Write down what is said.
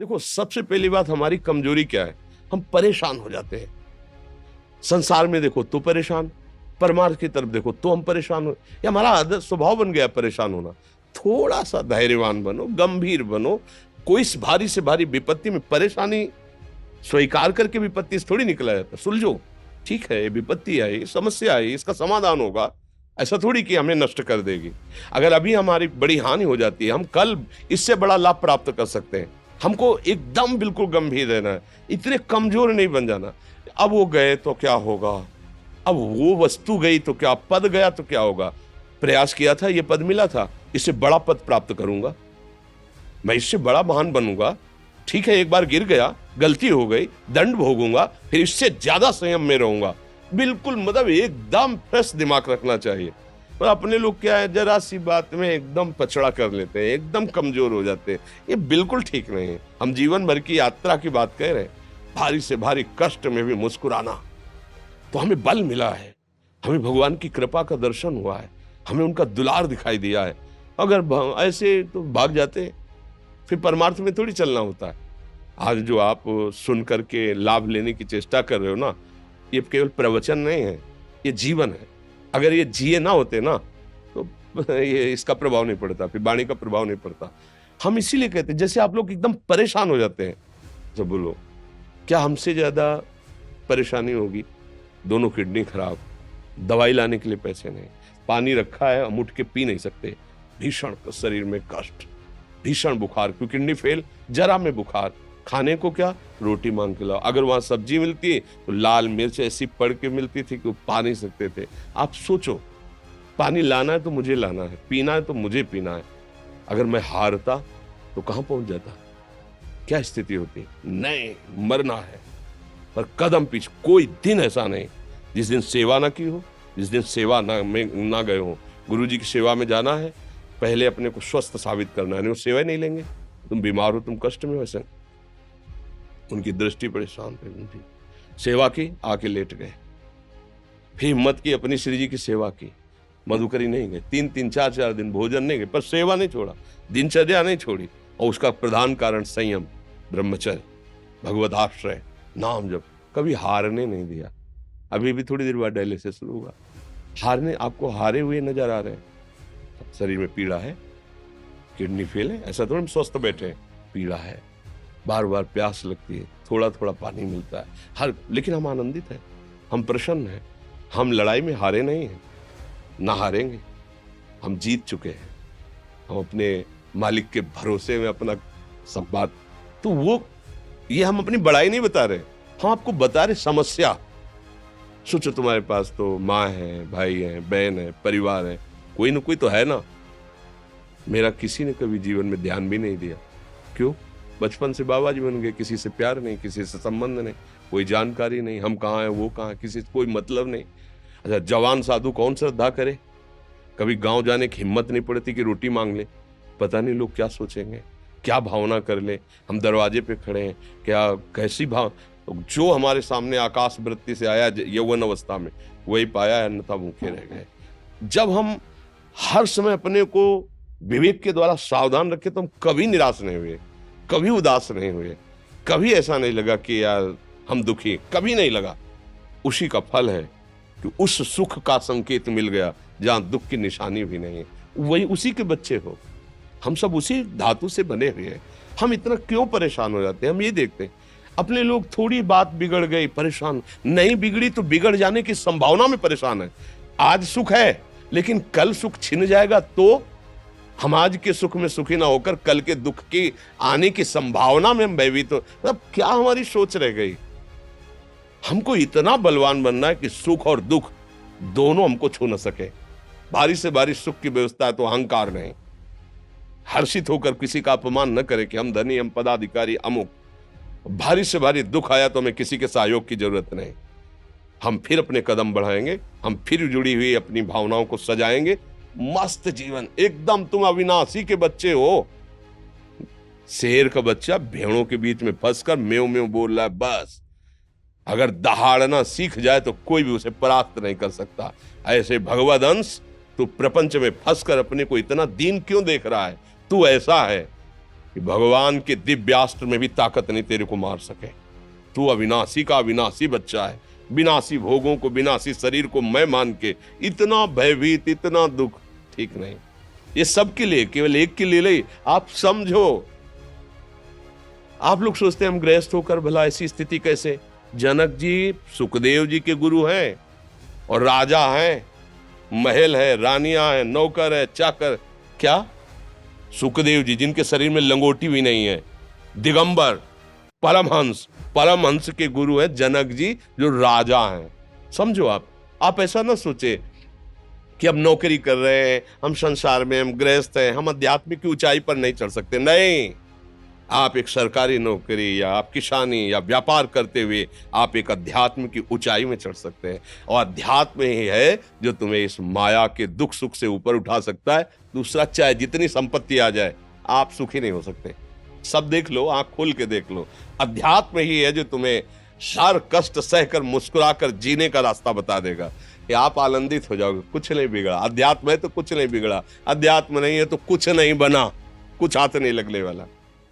देखो, सबसे पहली बात हमारी कमजोरी क्या है? हम परेशान हो जाते हैं। संसार में देखो तो परेशान, परमार्थ की तरफ देखो तो हम परेशान हो। ये हमारा आदत स्वभाव बन गया परेशान होना। थोड़ा सा धैर्यवान बनो, गंभीर बनो। कोई इस भारी से भारी विपत्ति में परेशानी स्वीकार करके विपत्ति से थोड़ी निकला जाता। सुलझो, ठीक है, ये विपत्ति आई, समस्या आई, इसका समाधान होगा। ऐसा थोड़ी कि हमें नष्ट कर देगी। अगर अभी हमारी बड़ी हानि हो जाती है, हम कल इससे बड़ा लाभ प्राप्त कर सकते हैं। हमको एकदम बिल्कुल गंभीर रहना है, इतने कमजोर नहीं बन जाना। अब वो गए तो क्या होगा, अब वो वस्तु गई तो क्या, पद गया तो क्या होगा। प्रयास किया था, ये पद मिला था, इससे बड़ा पद प्राप्त करूंगा, मैं इससे बड़ा महान बनूंगा। ठीक है, एक बार गिर गया, गलती हो गई, दंड भोगूंगा, फिर इससे ज्यादा संयम में रहूंगा। बिल्कुल मतलब एकदम फ्रेश दिमाग रखना चाहिए। पर अपने लोग क्या है, जरा सी बात में एकदम पछड़ा कर लेते हैं, एकदम कमजोर हो जाते हैं। ये बिल्कुल ठीक नहीं है। हम जीवन भर की यात्रा की बात कह रहे हैं, भारी से भारी कष्ट में भी मुस्कुराना, तो हमें बल मिला है, हमें भगवान की कृपा का दर्शन हुआ है, हमें उनका दुलार दिखाई दिया है। अगर ऐसे तो भाग जाते, फिर परमार्थ में थोड़ी चलना होता है। आज जो आप सुन करके लाभ लेने की चेष्टा कर रहे हो ना, ये केवल प्रवचन नहीं है, ये जीवन है। अगर ये जिए ना होते ना, तो ये इसका प्रभाव नहीं पड़ता, फिर वाणी का प्रभाव नहीं पड़ता। हम इसीलिए कहते हैं, जैसे आप लोग एकदम परेशान हो जाते हैं, जब बोलो क्या हमसे ज्यादा परेशानी होगी? दोनों किडनी खराब, दवाई लाने के लिए पैसे नहीं, पानी रखा है हम उठ के पी नहीं सकते, भीषण शरीर में कष्ट, भीषण बुखार, क्योंकि किडनी फेल, जरा में बुखार, खाने को क्या, रोटी मांग के लाओ। अगर वहां सब्जी मिलती है तो लाल मिर्च ऐसी पड़ के मिलती थी कि वो पा नहीं सकते थे। आप सोचो, पानी लाना है तो मुझे लाना है, पीना है तो मुझे पीना है। अगर मैं हारता तो कहां पहुंच जाता, क्या स्थिति होती? नहीं, मरना है, पर कदम पीछे। कोई दिन ऐसा नहीं जिस दिन सेवा ना की हो, जिस दिन सेवा ना गए हो। गुरु जी की सेवा में जाना है, पहले अपने को स्वस्थ साबित करना है, नहीं वो सेवा ही नहीं लेंगे। तुम बीमार हो, तुम कष्ट में हो, वैसे उनकी दृष्टि बड़ी शांत है। उनकी सेवा की, आके लेट गए, फिर हिम्मत की, अपनी श्री जी की सेवा की। मधुकरी नहीं गए, 3-3 4-4 दिन भोजन नहीं गए, पर सेवा नहीं छोड़ा, दिनचर्या नहीं छोड़ी। और उसका प्रधान कारण संयम, ब्रह्मचर्य, भगवत आश्रय, नाम जप, कभी हारने नहीं दिया। अभी भी थोड़ी देर बाद डायलिसिस शुरू होगा। हारने, आपको हारे हुए नजर आ रहे हैं? शरीर में पीड़ा है, किडनी फेल है, ऐसा थोड़ा हम स्वस्थ बैठे हैं, पीड़ा है, बार बार प्यास लगती है, थोड़ा थोड़ा पानी मिलता है हर, लेकिन हम आनंदित हैं, हम प्रसन्न हैं। हम लड़ाई में हारे नहीं हैं, ना हारेंगे, हम जीत चुके हैं। हम अपने मालिक के भरोसे में अपना संवाद, तो वो, ये हम अपनी बड़ाई नहीं बता रहे, हम आपको बता रहे समस्या। सोचो, तुम्हारे पास तो माँ है, भाई है, बहन है, परिवार है, कोई ना कोई तो है ना। मेरा किसी ने कभी जीवन में ध्यान भी नहीं दिया। क्यों? बचपन से बाबा जी बन गए, किसी से प्यार नहीं, किसी से संबंध नहीं, कोई जानकारी नहीं, हम कहाँ हैं वो कहाँ, किसी से कोई मतलब नहीं। अच्छा, जवान साधु कौन श्रद्धा करे? कभी गांव जाने की हिम्मत नहीं पड़ती कि रोटी मांग ले, पता नहीं लोग क्या सोचेंगे, क्या भावना कर ले। हम दरवाजे पे खड़े हैं, क्या कैसी भाव, जो हमारे सामने आकाश वृत्ति से आया यौवन अवस्था में, वही पाया, अन्यथा भूखे रह गए। जब हम हर समय अपने को विवेक के द्वारा सावधान रखे, तो हम कभी निराश नहीं हुए, कभी उदास नहीं हुए, कभी ऐसा नहीं लगा कि यार हम दुखी, कभी नहीं लगा। उसी का फल है कि उस सुख का संकेत मिल गया जहां दुख की निशानी भी नहीं है। वही उसी के बच्चे हो, हम सब उसी धातु से बने हुए हैं। हम इतना क्यों परेशान हो जाते हैं? हम ये देखते हैं, अपने लोग थोड़ी बात बिगड़ गई परेशान, नहीं बिगड़ी तो बिगड़ जाने की संभावना में परेशान है। आज सुख है, लेकिन कल सुख छिन जाएगा, तो हम आज के सुख में सुखी ना होकर कल के दुख की आने की संभावना में हम भयभीत हो। मतलब क्या हमारी सोच रह गई? हमको इतना बलवान बनना है कि सुख और दुख दोनों हमको छू न सके। भारी से भारी सुख की व्यवस्था है तो अहंकार नहीं, हर्षित होकर किसी का अपमान न करे कि हम धनी, हम पदाधिकारी, अमुक। भारी से भारी दुख आया तो हमें किसी के सहयोग की जरूरत नहीं, हम फिर अपने कदम बढ़ाएंगे, हम फिर जुड़ी हुई अपनी भावनाओं को सजाएंगे। मस्त जीवन एकदम। तुम अविनाशी के बच्चे हो। शेर का बच्चा भेड़ों के बीच में फंसकर म्यों म्यों बोल रहा है, बस अगर दहाड़ना सीख जाए तो कोई भी उसे परास्त नहीं कर सकता। ऐसे भगवद अंश, तू प्रपंच में फंसकर अपने को इतना दीन क्यों देख रहा है? तू ऐसा है, कि भगवान के दिव्यास्त्र में भी ताकत नहीं तेरे को मार सके। तू अविनाशी का अविनाशी बच्चा है, विनाशी भोगों को, विनाशी शरीर को मैं मान के इतना भयभीत, इतना दुख, ठीक नहीं। ये सबके लिए, केवल एक के लिए नहीं। आप समझो, आप लोग सोचते हैं हम गृहस्थ होकर भला ऐसी स्थिति कैसे। जनक जी सुखदेव जी के गुरु हैं और राजा हैं, महल है, रानियां हैं, नौकर है, चाकर। क्या सुखदेव जी जिनके शरीर में लंगोटी भी नहीं है, दिगंबर, परमहंस, परमहंस के गुरु हैं जनक जी जो राजा हैं। समझो आप ऐसा ना सोचे कि हम नौकरी कर रहे हैं, हम संसार में, हम गृहस्थ हैं, हम आध्यात्मिक की ऊंचाई पर नहीं चढ़ सकते। नहीं, आप एक सरकारी नौकरी या आप किसानी या व्यापार करते हुए आप एक अध्यात्म की ऊंचाई में चढ़ सकते हैं। और अध्यात्म ही है जो तुम्हें इस माया के दुख सुख से ऊपर उठा सकता है। दूसरा, चाहे जितनी संपत्ति आ जाए, आप सुखी नहीं हो सकते। सब देख लो, आंख खोल के देख लो, अध्यात्म ही है जो तुम्हें हर कष्ट सहकर मुस्कुराकर जीने का रास्ता बता देगा कि आप आनंदित हो जाओगे। कुछ नहीं बिगड़ा, अध्यात्म है तो कुछ नहीं बिगड़ा, अध्यात्म नहीं है तो कुछ नहीं बना, कुछ हाथ नहीं लगने वाला।